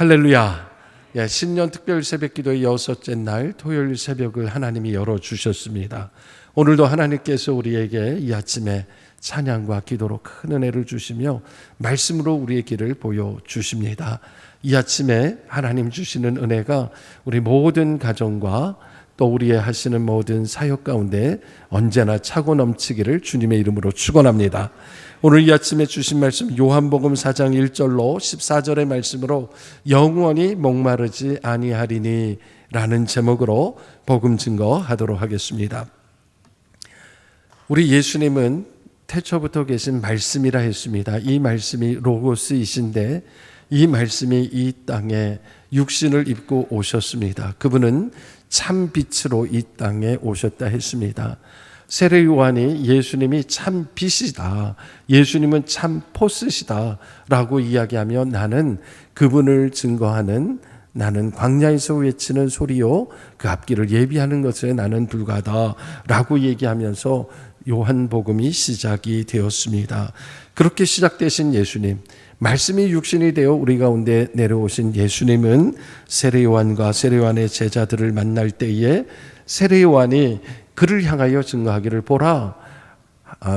할렐루야. 신년 특별 새벽 기도의 6째 날 토요일 새벽을 하나님이 열어주셨습니다. 오늘도 하나님께서 우리에게 이 아침에 찬양과 기도로 큰 은혜를 주시며 말씀으로 우리의 길을 보여주십니다. 이 아침에 하나님 주시는 은혜가 우리 모든 가정과 또 우리의 하시는 모든 사역 가운데 언제나 차고 넘치기를 주님의 이름으로 축원합니다. 오늘 이 아침에 주신 말씀 요한복음 4장 1절로 14절의 말씀으로 영원히 목마르지 아니하리니 라는 제목으로 복음 증거하도록 하겠습니다. 우리 예수님은 태초부터 계신 말씀이라 했습니다. 이 말씀이 로고스이신데 이 말씀이 이 땅에 육신을 입고 오셨습니다. 그분은 참 빛으로 이 땅에 오셨다 했습니다. 세례 요한이 예수님이 참 빛이다, 예수님은 참 포스시다 라고 이야기하며 나는 그분을 증거하는, 나는 광야에서 외치는 소리요 그 앞길을 예비하는 것에 나는 불과하다 라고 얘기하면서 요한복음이 시작이 되었습니다. 그렇게 시작되신 예수님, 말씀이 육신이 되어 우리 가운데 내려오신 예수님은 세례 요한과 세례 요한의 제자들을 만날 때에 세례 요한이 그를 향하여 증거하기를 보라,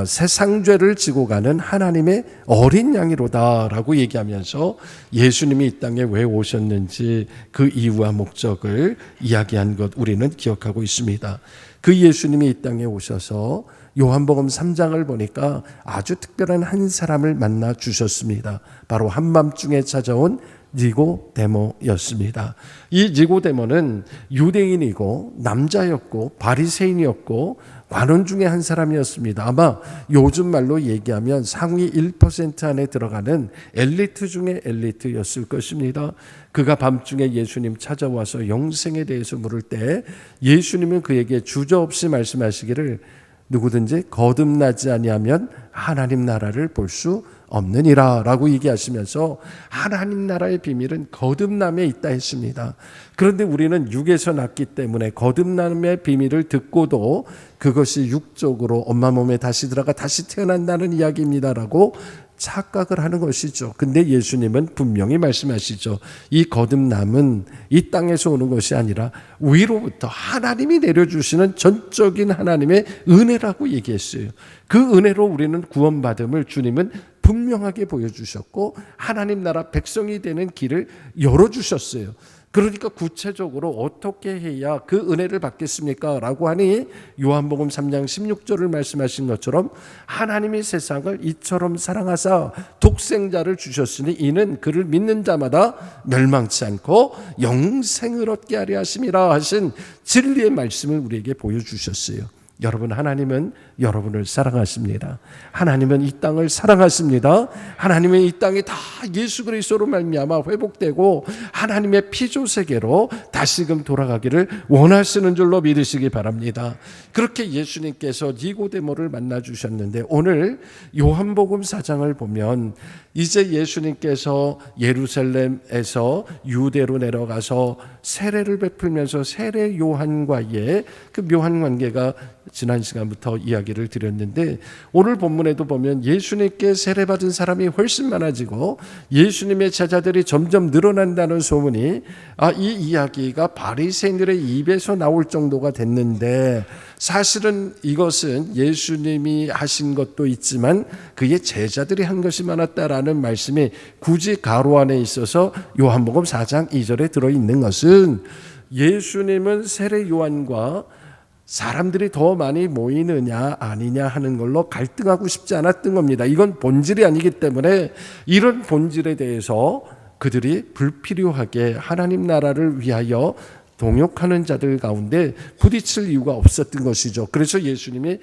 세상 죄를 지고 가는 하나님의 어린 양이로다 라고 얘기하면서 예수님이 이 땅에 왜 오셨는지 그 이유와 목적을 이야기한 것 우리는 기억하고 있습니다. 그 예수님이 이 땅에 오셔서 요한복음 3장을 보니까 아주 특별한 한 사람을 만나 주셨습니다. 바로 한밤중에 찾아온 니고데모였습니다. 이 니고데모는 유대인이고 남자였고 바리새인이었고 관원 중에 한 사람이었습니다. 아마 요즘 말로 얘기하면 상위 1% 안에 들어가는 엘리트 중에 엘리트였을 것입니다. 그가 밤중에 예수님 찾아와서 영생에 대해서 물을 때 예수님은 그에게 주저없이 말씀하시기를 누구든지 거듭나지 아니하면 하나님 나라를 볼 수 없느니라 라고 얘기하시면서 하나님 나라의 비밀은 거듭남에 있다 했습니다. 그런데 우리는 육에서 났기 때문에 거듭남의 비밀을 듣고도 그것이 육적으로 엄마 몸에 다시 들어가 다시 태어난다는 이야기입니다라고 착각을 하는 것이죠. 근데 예수님은 분명히 말씀하시죠. 이 거듭남은 이 땅에서 오는 것이 아니라 위로부터 하나님이 내려주시는 전적인 하나님의 은혜라고 얘기했어요. 그 은혜로 우리는 구원받음을 주님은 분명하게 보여주셨고 하나님 나라 백성이 되는 길을 열어주셨어요. 그러니까 구체적으로 어떻게 해야 그 은혜를 받겠습니까? 라고 하니 요한복음 3장 16절을 말씀하신 것처럼 하나님이 세상을 이처럼 사랑하사 독생자를 주셨으니 이는 그를 믿는 자마다 멸망치 않고 영생을 얻게 하려 하심이라 하신 진리의 말씀을 우리에게 보여주셨어요. 여러분, 하나님은 여러분을 사랑하십니다. 하나님은 이 땅을 사랑하십니다. 하나님은 이 땅이 다 예수 그리스도로 말미암아 회복되고 하나님의 피조세계로 다시금 돌아가기를 원하시는 줄로 믿으시기 바랍니다. 그렇게 예수님께서 니고데모를 만나 주셨는데 오늘 요한복음 4장을 보면 이제 예수님께서 예루살렘에서 유대로 내려가서 세례를 베풀면서 세례 요한과의 그 묘한 관계가 지난 시간부터 이야기를 드렸는데 오늘 본문에도 보면 예수님께 세례받은 사람이 훨씬 많아지고 예수님의 제자들이 점점 늘어난다는 소문이 이 이야기가 바리새인들의 입에서 나올 정도가 됐는데 사실은 이것은 예수님이 하신 것도 있지만 그의 제자들이 한 것이 많았다라는 말씀이 굳이 가로 안에 있어서 요한복음 4장 2절에 들어있는 것은 예수님은 세례 요한과 사람들이 더 많이 모이느냐 아니냐 하는 걸로 갈등하고 싶지 않았던 겁니다. 이건 본질이 아니기 때문에 이런 본질에 대해서 그들이 불필요하게 하나님 나라를 위하여 동역하는 자들 가운데 부딪힐 이유가 없었던 것이죠. 그래서 예수님이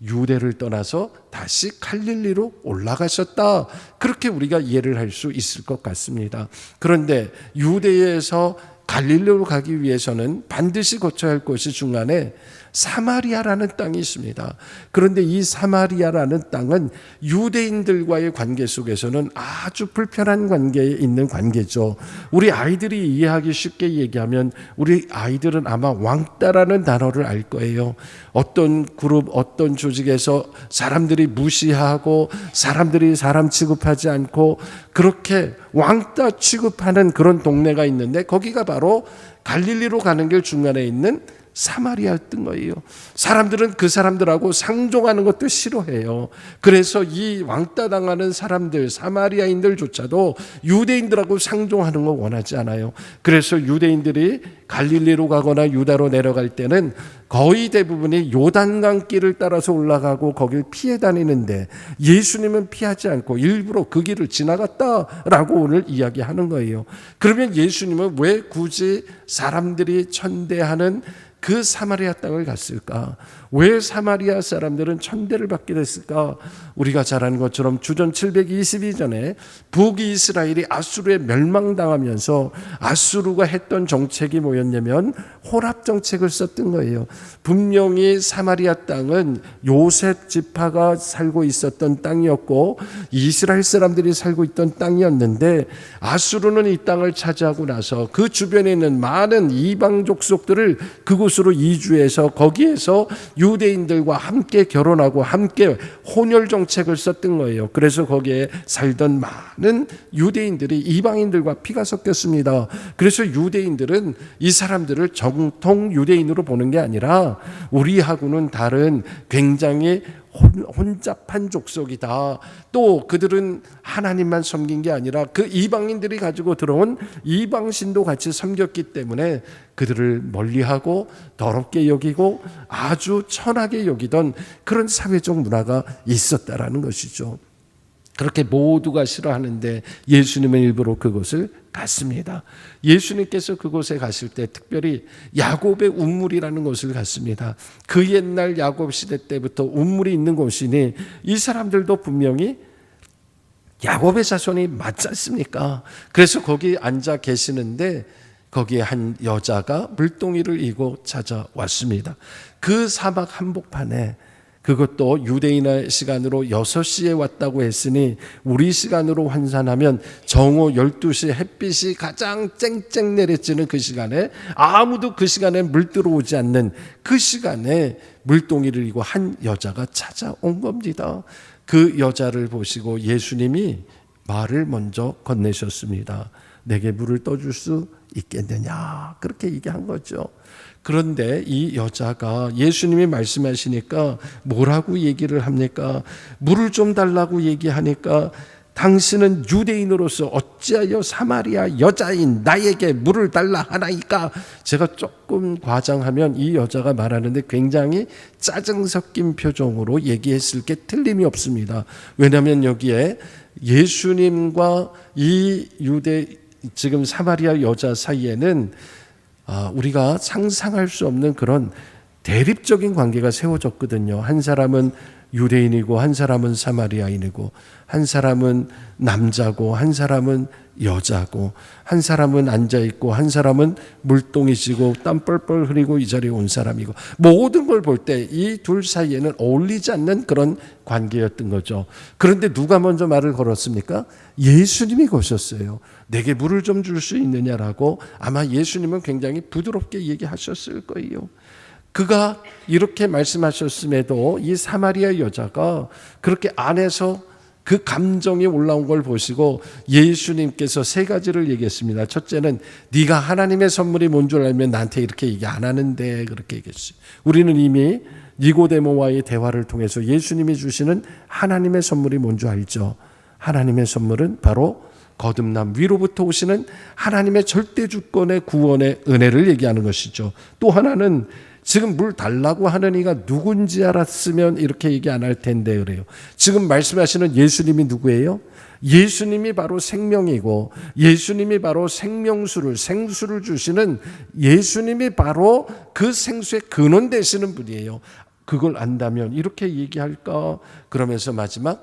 유대를 떠나서 다시 갈릴리로 올라가셨다. 그렇게 우리가 이해를 할 수 있을 것 같습니다. 그런데 유대에서 갈릴리로 가기 위해서는 반드시 거쳐야 할 것이 중간에 사마리아라는 땅이 있습니다. 그런데 이 사마리아라는 땅은 유대인들과의 관계 속에서는 아주 불편한 관계에 있는 관계죠. 우리 아이들이 이해하기 쉽게 얘기하면 우리 아이들은 아마 왕따라는 단어를 알 거예요. 어떤 그룹, 어떤 조직에서 사람들이 무시하고 사람들이 사람 취급하지 않고 그렇게 왕따 취급하는 그런 동네가 있는데 거기가 바로 갈릴리로 가는 길 중간에 있는 사마리아였던 거예요. 사람들은 그 사람들하고 상종하는 것도 싫어해요. 그래서 이 왕따 당하는 사람들, 사마리아인들조차도 유대인들하고 상종하는 거 원하지 않아요. 그래서 유대인들이 갈릴리로 가거나 유다로 내려갈 때는 거의 대부분이 요단강 길을 따라서 올라가고 거길 피해 다니는데 예수님은 피하지 않고 일부러 그 길을 지나갔다라고 오늘 이야기하는 거예요. 그러면 예수님은 왜 굳이 사람들이 천대하는 그 사마리아 땅을 갔을까? 왜 사마리아 사람들은 천대를 받게 됐을까? 우리가 잘 아는 것처럼 주전 722년에 북이스라엘이 아수르에 멸망당하면서 아수르가 했던 정책이 뭐였냐면 혼합 정책을 썼던 거예요. 분명히 사마리아 땅은 요셉 지파가 살고 있었던 땅이었고 이스라엘 사람들이 살고 있던 땅이었는데 아수르는 이 땅을 차지하고 나서 그 주변에 있는 많은 이방 족속들을 그곳으로 이주해서 거기에서 유대인들과 함께 결혼하고 함께 혼혈 정책을 썼던 거예요. 그래서 거기에 살던 많은 유대인들이 이방인들과 피가 섞였습니다. 그래서 유대인들은 이 사람들을 정통 유대인으로 보는 게 아니라 우리하고는 다른 굉장히 혼잡한 족속이다. 또 그들은 하나님만 섬긴 게 아니라 그 이방인들이 가지고 들어온 이방신도 같이 섬겼기 때문에 그들을 멀리하고 더럽게 여기고 아주 천하게 여기던 그런 사회적 문화가 있었다라는 것이죠. 그렇게 모두가 싫어하는데 예수님은 일부러 그곳을 갔습니다. 예수님께서 그곳에 가실 때 특별히 야곱의 운물이라는 곳을 갔습니다. 그 옛날 야곱 시대 때부터 운물이 있는 곳이니 이 사람들도 분명히 야곱의 자손이 맞지 않습니까? 그래서 거기 앉아 계시는데 거기에 한 여자가 물동이를 이고 찾아왔습니다. 그 사막 한복판에 그것도 유대인의 시간으로 6시에 왔다고 했으니 우리 시간으로 환산하면 정오 12시 햇빛이 가장 쨍쨍 내리쬐는 그 시간에 아무도 그 시간에 물 들어오지 않는 그 시간에 물동이를 이고 한 여자가 찾아온 겁니다. 그 여자를 보시고 예수님이 말을 먼저 건네셨습니다. 내게 물을 떠줄 수 있겠느냐 그렇게 얘기한 거죠. 그런데 이 여자가 예수님이 말씀하시니까 뭐라고 얘기를 합니까? 물을 좀 달라고 얘기하니까 당신은 유대인으로서 어찌하여 사마리아 여자인 나에게 물을 달라 하나이까? 제가 조금 과장하면 이 여자가 말하는데 굉장히 짜증 섞인 표정으로 얘기했을 게 틀림이 없습니다. 왜냐하면 여기에 예수님과 이 지금 사마리아 여자 사이에는 우리가 상상할 수 없는 그런 대립적인 관계가 세워졌거든요. 한 사람은 유대인이고 한 사람은 사마리아인이고 한 사람은 남자고 한 사람은 여자고 한 사람은 앉아있고 한 사람은 물동이 지고 땀 뻘뻘 흘리고 이 자리에 온 사람이고 모든 걸 볼 때 이 둘 사이에는 어울리지 않는 그런 관계였던 거죠. 그런데 누가 먼저 말을 걸었습니까? 예수님이 거셨어요. 내게 물을 좀 줄 수 있느냐라고 아마 예수님은 굉장히 부드럽게 얘기하셨을 거예요. 그가 이렇게 말씀하셨음에도 이 사마리아 여자가 그렇게 안에서 그 감정이 올라온 걸 보시고 예수님께서 3가지를 얘기했습니다. 첫째는 네가 하나님의 선물이 뭔 줄 알면 나한테 이렇게 얘기 안 하는데 그렇게 얘기했어요. 우리는 이미 니고데모와의 대화를 통해서 예수님이 주시는 하나님의 선물이 뭔 줄 알죠. 하나님의 선물은 바로 거듭남 위로부터 오시는 하나님의 절대 주권의 구원의 은혜를 얘기하는 것이죠. 또 하나는 지금 물 달라고 하는 이가 누군지 알았으면 이렇게 얘기 안 할 텐데 그래요. 지금 말씀하시는 예수님이 누구예요? 예수님이 바로 생명이고 예수님이 바로 생수를 주시는 예수님이 바로 그 생수의 근원 되시는 분이에요. 그걸 안다면 이렇게 얘기할까? 그러면서 마지막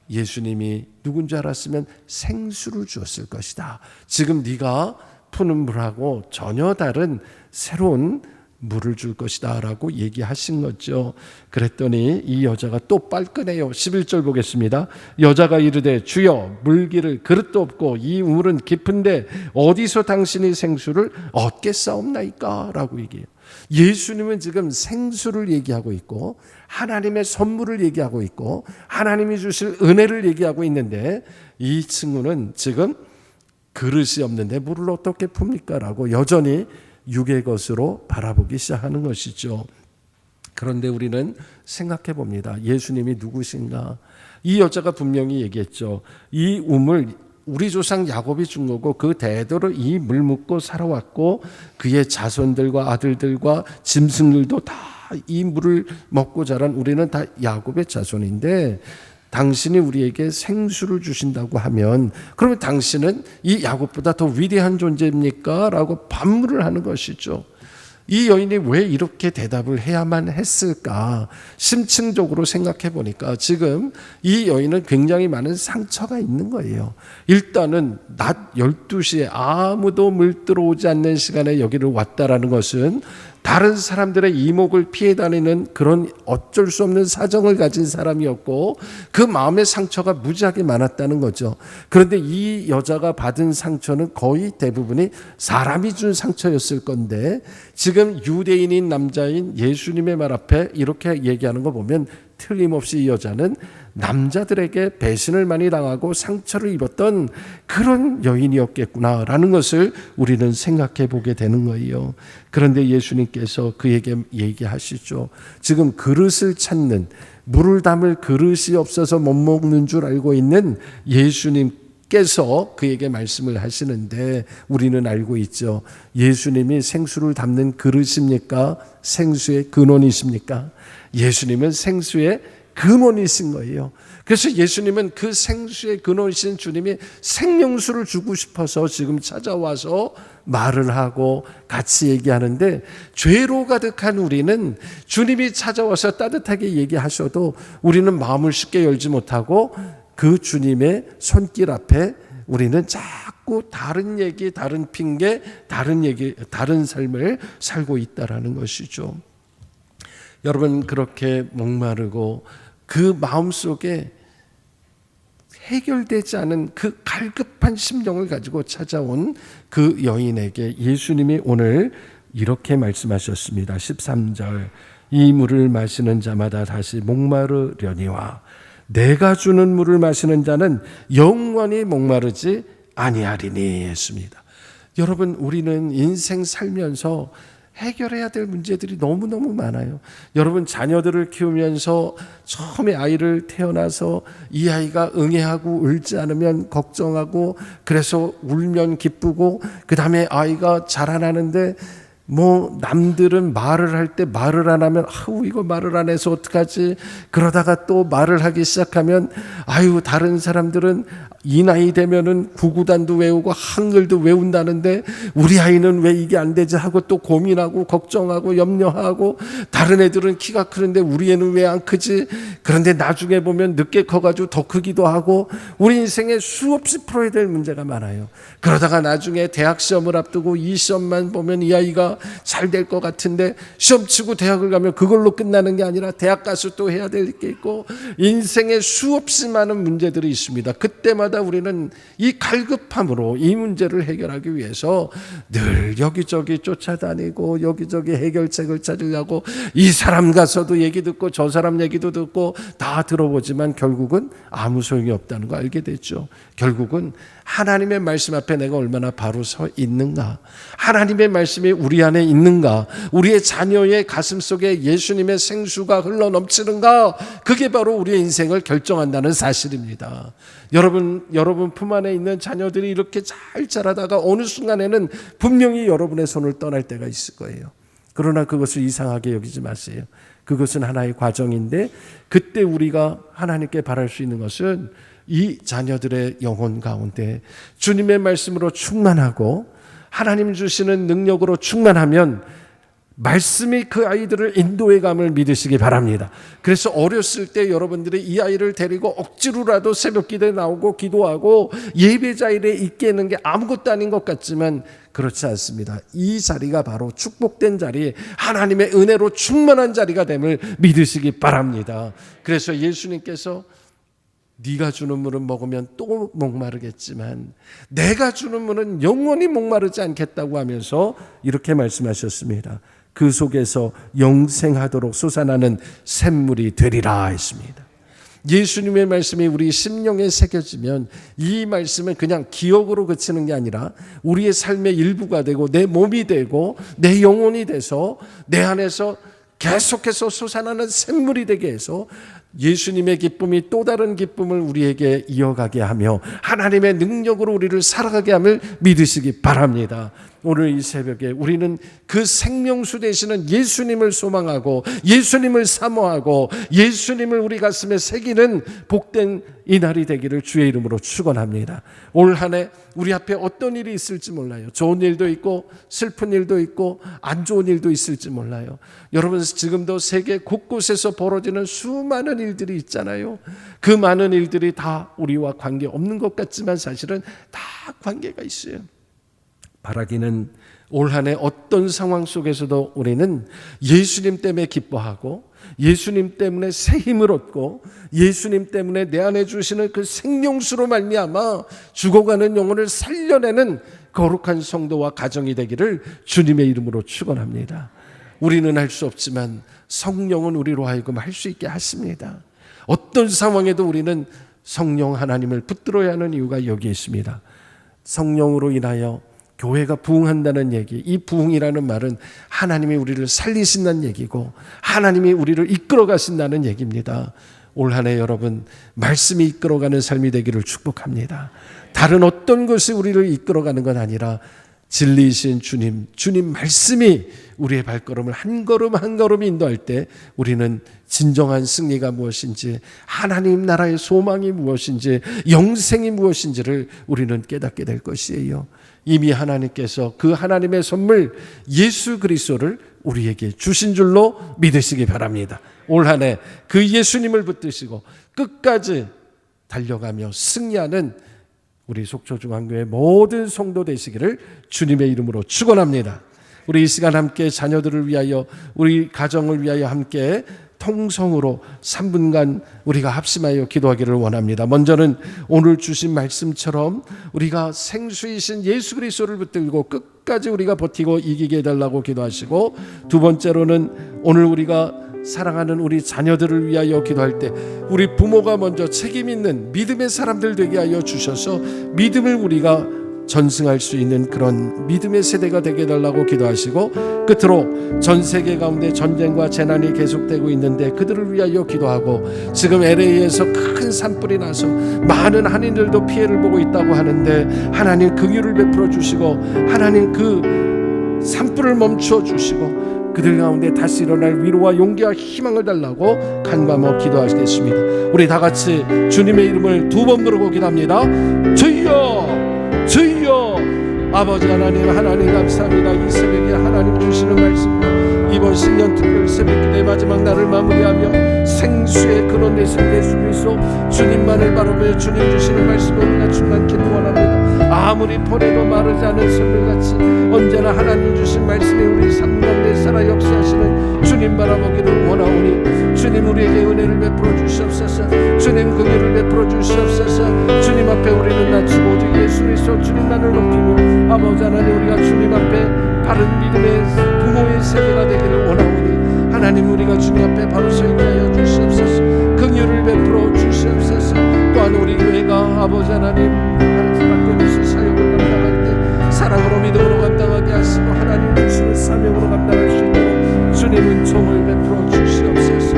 예수님이 누군지 알았으면 생수를 주었을 것이다. 지금 네가 푸는 물하고 전혀 다른 새로운 물을 줄 것이다 라고 얘기하신 거죠. 그랬더니 이 여자가 또 빨끄네요. 11절 보겠습니다. 여자가 이르되 주여 물기를 그릇도 없고 이 우물은 깊은데 어디서 당신이 생수를 얻겠사옵나이까 라고 얘기해요. 예수님은 지금 생수를 얘기하고 있고 하나님의 선물을 얘기하고 있고 하나님이 주실 은혜를 얘기하고 있는데 이 친구는 지금 그릇이 없는데 물을 어떻게 풉니까? 라고 여전히 육의 것으로 바라보기 시작하는 것이죠. 그런데 우리는 생각해 봅니다. 예수님이 누구신가? 이 여자가 분명히 얘기했죠. 이 우물 우리 조상 야곱이 준 거고 그 대대로 이 물 묻고 살아왔고 그의 자손들과 아들들과 짐승들도 다 이 물을 먹고 자란 우리는 다 야곱의 자손인데 당신이 우리에게 생수를 주신다고 하면 그러면 당신은 이 야곱보다 더 위대한 존재입니까? 라고 반문을 하는 것이죠. 이 여인이 왜 이렇게 대답을 해야만 했을까? 심층적으로 생각해 보니까 지금 이 여인은 굉장히 많은 상처가 있는 거예요. 일단은 낮 12시에 아무도 물 들어오지 않는 시간에 여기를 왔다라는 것은 다른 사람들의 이목을 피해 다니는 그런 어쩔 수 없는 사정을 가진 사람이었고 그 마음의 상처가 무지하게 많았다는 거죠. 그런데 이 여자가 받은 상처는 거의 대부분이 사람이 준 상처였을 건데 지금 유대인인 남자인 예수님의 말 앞에 이렇게 얘기하는 거 보면 틀림없이 이 여자는 남자들에게 배신을 많이 당하고 상처를 입었던 그런 여인이었겠구나라는 것을 우리는 생각해 보게 되는 거예요. 그런데 예수님께서 그에게 얘기하시죠. 지금 그릇을 찾는, 물을 담을 그릇이 없어서 못 먹는 줄 알고 있는 예수님께서 그에게 말씀을 하시는데 우리는 알고 있죠. 예수님이 생수를 담는 그릇입니까? 생수의 근원이십니까? 예수님은 생수의 근원이신 거예요. 그래서 예수님은 그 생수의 근원이신 주님이 생명수를 주고 싶어서 지금 찾아와서 말을 하고 같이 얘기하는데 죄로 가득한 우리는 주님이 찾아와서 따뜻하게 얘기하셔도 우리는 마음을 쉽게 열지 못하고 그 주님의 손길 앞에 우리는 자꾸 다른 얘기, 다른 핑계, 다른 얘기, 다른 삶을 살고 있다라는 것이죠. 여러분 그렇게 목마르고 그 마음속에 해결되지 않은 그 갈급한 심령을 가지고 찾아온 그 여인에게 예수님이 오늘 이렇게 말씀하셨습니다. 13절 이 물을 마시는 자마다 다시 목마르려니와 내가 주는 물을 마시는 자는 영원히 목마르지 아니하리니 했습니다. 여러분 우리는 인생 살면서 해결해야 될 문제들이 너무너무 많아요. 여러분 자녀들을 키우면서 처음에 아이를 태어나서 이 아이가 응애하고 울지 않으면 걱정하고 그래서 울면 기쁘고 그 다음에 아이가 자라나는데 뭐 남들은 말을 할 때 말을 안 하면 아우 이거 말을 안 해서 어떡하지 그러다가 또 말을 하기 시작하면 아유 다른 사람들은 이 나이 되면은 구구단도 외우고 한글도 외운다는데 우리 아이는 왜 이게 안 되지 하고 또 고민하고 걱정하고 염려하고 다른 애들은 키가 크는데 우리 애는 왜 안 크지 그런데 나중에 보면 늦게 커가지고 더 크기도 하고 우리 인생에 수없이 풀어야 될 문제가 많아요. 그러다가 나중에 대학 시험을 앞두고 이 시험만 보면 이 아이가 잘 될 것 같은데 시험 치고 대학을 가면 그걸로 끝나는 게 아니라 대학 가서 또 해야 될 게 있고 인생에 수없이 많은 문제들이 있습니다. 그때마다 우리는 이 갈급함으로 이 문제를 해결하기 위해서 늘 여기저기 쫓아다니고 여기저기 해결책을 찾으려고 이 사람 가서도 얘기 듣고 저 사람 얘기도 듣고 다 들어보지만 결국은 아무 소용이 없다는 거 알게 됐죠. 결국은 하나님의 말씀 앞에 내가 얼마나 바로 서 있는가, 하나님의 말씀이 우리 안에 있는가, 우리의 자녀의 가슴 속에 예수님의 생수가 흘러넘치는가, 그게 바로 우리의 인생을 결정한다는 사실입니다. 여러분 품 안에 있는 자녀들이 이렇게 잘 자라다가 어느 순간에는 분명히 여러분의 손을 떠날 때가 있을 거예요. 그러나 그것을 이상하게 여기지 마세요. 그것은 하나의 과정인데 그때 우리가 하나님께 바랄 수 있는 것은 이 자녀들의 영혼 가운데 주님의 말씀으로 충만하고 하나님 주시는 능력으로 충만하면 말씀이 그 아이들을 인도해 감을 믿으시기 바랍니다. 그래서 어렸을 때 여러분들이 이 아이를 데리고 억지로라도 새벽 기도에 나오고 기도하고 예배 자리에 있게 하는 게 아무것도 아닌 것 같지만 그렇지 않습니다. 이 자리가 바로 축복된 자리, 하나님의 은혜로 충만한 자리가 됨을 믿으시기 바랍니다. 그래서 예수님께서 네가 주는 물은 먹으면 또 목마르겠지만 내가 주는 물은 영원히 목마르지 않겠다고 하면서 이렇게 말씀하셨습니다. 그 속에서 영생하도록 솟아나는 샘물이 되리라 했습니다. 예수님의 말씀이 우리 심령에 새겨지면 이 말씀은 그냥 기억으로 그치는 게 아니라 우리의 삶의 일부가 되고 내 몸이 되고 내 영혼이 돼서 내 안에서 계속해서 솟아나는 샘물이 되게 해서 예수님의 기쁨이 또 다른 기쁨을 우리에게 이어가게 하며 하나님의 능력으로 우리를 살아가게 함을 믿으시기 바랍니다. 오늘 이 새벽에 우리는 그 생명수 되시는 예수님을 소망하고 예수님을 사모하고 예수님을 우리 가슴에 새기는 복된 이날이 되기를 주의 이름으로 축원합니다. 올 한 해 우리 앞에 어떤 일이 있을지 몰라요. 좋은 일도 있고 슬픈 일도 있고 안 좋은 일도 있을지 몰라요. 여러분 지금도 세계 곳곳에서 벌어지는 수많은 일들이 있잖아요. 그 많은 일들이 다 우리와 관계없는 것 같지만 사실은 다 관계가 있어요. 바라기는 올 한 해 어떤 상황 속에서도 우리는 예수님 때문에 기뻐하고 예수님 때문에 새 힘을 얻고 예수님 때문에 내 안에 주시는 그 생명수로 말미암아 죽어가는 영혼을 살려내는 거룩한 성도와 가정이 되기를 주님의 이름으로 축원합니다. 우리는 할 수 없지만 성령은 우리로 하여금 할 수 있게 하십니다. 어떤 상황에도 우리는 성령 하나님을 붙들어야 하는 이유가 여기에 있습니다. 성령으로 인하여 교회가 부흥한다는 얘기, 이 부흥이라는 말은 하나님이 우리를 살리신다는 얘기고 하나님이 우리를 이끌어 가신다는 얘기입니다. 올 한 해 여러분 말씀이 이끌어가는 삶이 되기를 축복합니다. 다른 어떤 것이 우리를 이끌어가는 건 아니라 진리이신 주님 말씀이 우리의 발걸음을 한 걸음 한 걸음 인도할 때 우리는 진정한 승리가 무엇인지 하나님 나라의 소망이 무엇인지 영생이 무엇인지를 우리는 깨닫게 될 것이에요. 이미 하나님께서 그 하나님의 선물 예수 그리스도를 우리에게 주신 줄로 믿으시기 바랍니다. 올 한 해 그 예수님을 붙드시고 끝까지 달려가며 승리하는 우리 속초중앙교회 모든 성도 되시기를 주님의 이름으로 축원합니다. 우리 이 시간 함께 자녀들을 위하여 우리 가정을 위하여 함께 통성으로 3분간 우리가 합심하여 기도하기를 원합니다. 먼저는 오늘 주신 말씀처럼 우리가 생수이신 예수 그리스도를 붙들고 끝까지 우리가 버티고 이기게 해달라고 기도하시고, 두 번째로는 오늘 우리가 사랑하는 우리 자녀들을 위하여 기도할 때 우리 부모가 먼저 책임 있는 믿음의 사람들 되게 하여 주셔서 믿음을 우리가 전승할 수 있는 그런 믿음의 세대가 되게 해달라고 기도하시고, 끝으로 전 세계 가운데 전쟁과 재난이 계속되고 있는데 그들을 위하여 기도하고, 지금 LA에서 큰 산불이 나서 많은 한인들도 피해를 보고 있다고 하는데 하나님 긍휼을 베풀어 주시고 하나님 그 산불을 멈추어 주시고 그들 가운데 다시 일어날 위로와 용기와 희망을 달라고 간구하며 기도하시겠습니다. 우리 다 같이 주님의 이름을 두 번 부르고 기도합니다. 주여 주여. 아버지 하나님 감사합니다. 이 새벽에 하나님 주시는 말씀과 이번 신년 특별 새벽 기도의 마지막 날을 마무리하며 생수의 근원 되신 예수 그리스도 주님만을 바라보며 주님 주시는 말씀을 우리가 충만케 원합니다. 아무리 포래도 마르지 않은 샘물같이 언제나 하나님 주신 말씀이 우리 삶 가운데 살아 역사하시는 주님 바라보기를 원하오니 주님 우리에게 은혜를 베풀어 주시옵소서. 주님 긍휼을 베풀어 주시옵소서. 주님 앞에 우리는 낮추고 오직 예수 그리스도 주님만을 높이며 아버지 하나님 우리가 주님 앞에 바른 믿음의 부모의 세대가 되기를 원하오니 하나님 우리가 주님 앞에 바로 서 있게 하여 주시옵소서. 긍휼을 베풀어 주시옵소서. 또한 우리 교회가 아버지 하나님 하나님께 사역을 감당할 때 사랑으로 믿음으로 감당하게 하시고 하나님 주시는 사명으로 감당할 수 있도록 주님은 종을 베풀어 주시옵소서.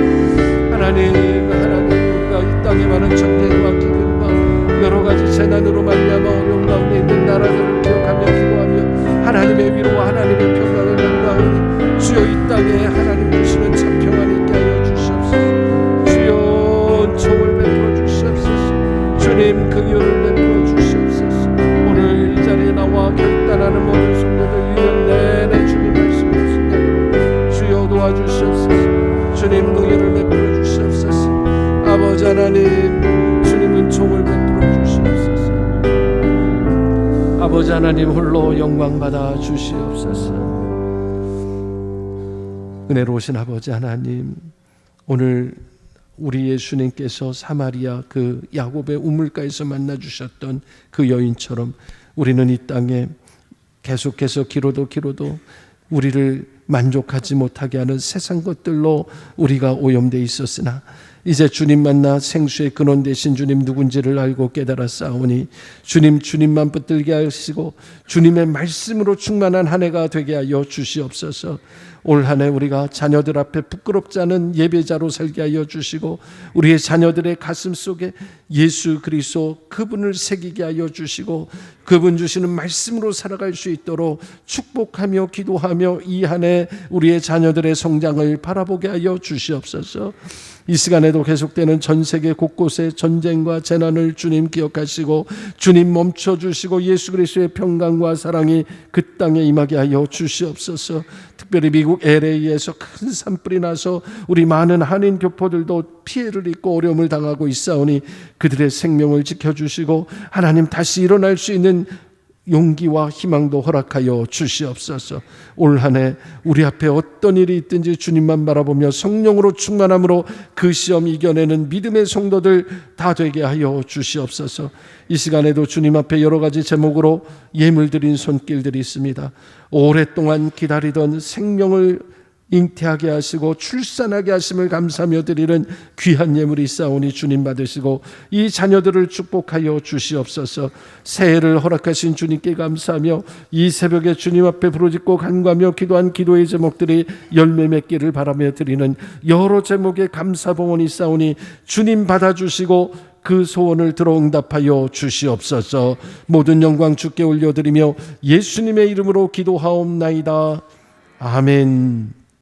하나님 우리가 이 땅에 많은 전쟁과 기근과 여러 가지 재난으로 말미암아 어려움 가운데 있는 나라들을 기억하며 기도하며 하나님의 위로와 하나님의 평강을 간구하오니 주여 이 땅에 하나님 주시는 참 평안이 있게 하여 주시옵소서. 주여 종을 베풀어 주시옵소서. 주님 긍휼을 베풀어 주시옵소서. 오늘 이 자리에 나와 결단하는 모든 성도들 1년 내내 주님 말씀을 순간으로 아버지 하나님 홀로 영광 받아 주시옵소서. 은혜로우신 아버지 하나님, 오늘 우리 예수님께서 사마리아 그 야곱의 우물가에서 만나 주셨던 그 여인처럼 우리는 이 땅에 계속해서 기로도 우리를 만족하지 못하게 하는 세상 것들로 우리가 오염되어 있었으나 이제 주님 만나 생수의 근원 되신 주님 누군지를 알고 깨달았사오니 주님만 붙들게 하시고 주님의 말씀으로 충만한 한 해가 되게 하여 주시옵소서. 올 한 해 우리가 자녀들 앞에 부끄럽지 않은 예배자로 살게 하여 주시고 우리의 자녀들의 가슴 속에 예수 그리스도 그분을 새기게 하여 주시고 그분 주시는 말씀으로 살아갈 수 있도록 축복하며 기도하며 이 한 해 우리의 자녀들의 성장을 바라보게 하여 주시옵소서. 이 시간에도 계속되는 전 세계 곳곳의 전쟁과 재난을 주님 기억하시고 주님 멈춰주시고 예수 그리스도의 평강과 사랑이 그 땅에 임하게 하여 주시옵소서. 특별히 미국 LA에서 큰 산불이 나서 우리 많은 한인 교포들도 피해를 입고 어려움을 당하고 있사오니 그들의 생명을 지켜주시고 하나님 다시 일어날 수 있는 용기와 희망도 허락하여 주시옵소서. 올 한 해 우리 앞에 어떤 일이 있든지 주님만 바라보며 성령으로 충만함으로 그 시험 이겨내는 믿음의 성도들 다 되게 하여 주시옵소서. 이 시간에도 주님 앞에 여러 가지 제목으로 예물 드린 손길들이 있습니다. 오랫동안 기다리던 생명을 잉태하게 하시고 출산하게 하심을 감사하며 드리는 귀한 예물이 있사오니 주님 받으시고 이 자녀들을 축복하여 주시옵소서. 새해를 허락하신 주님께 감사하며 이 새벽에 주님 앞에 부르짖고 간구하며 기도한 기도의 제목들이 열매 맺기를 바라며 드리는 여러 제목의 감사봉헌이 있사오니 주님 받아주시고 그 소원을 들어 응답하여 주시옵소서. 모든 영광 주께 올려드리며 예수님의 이름으로 기도하옵나이다. 아멘.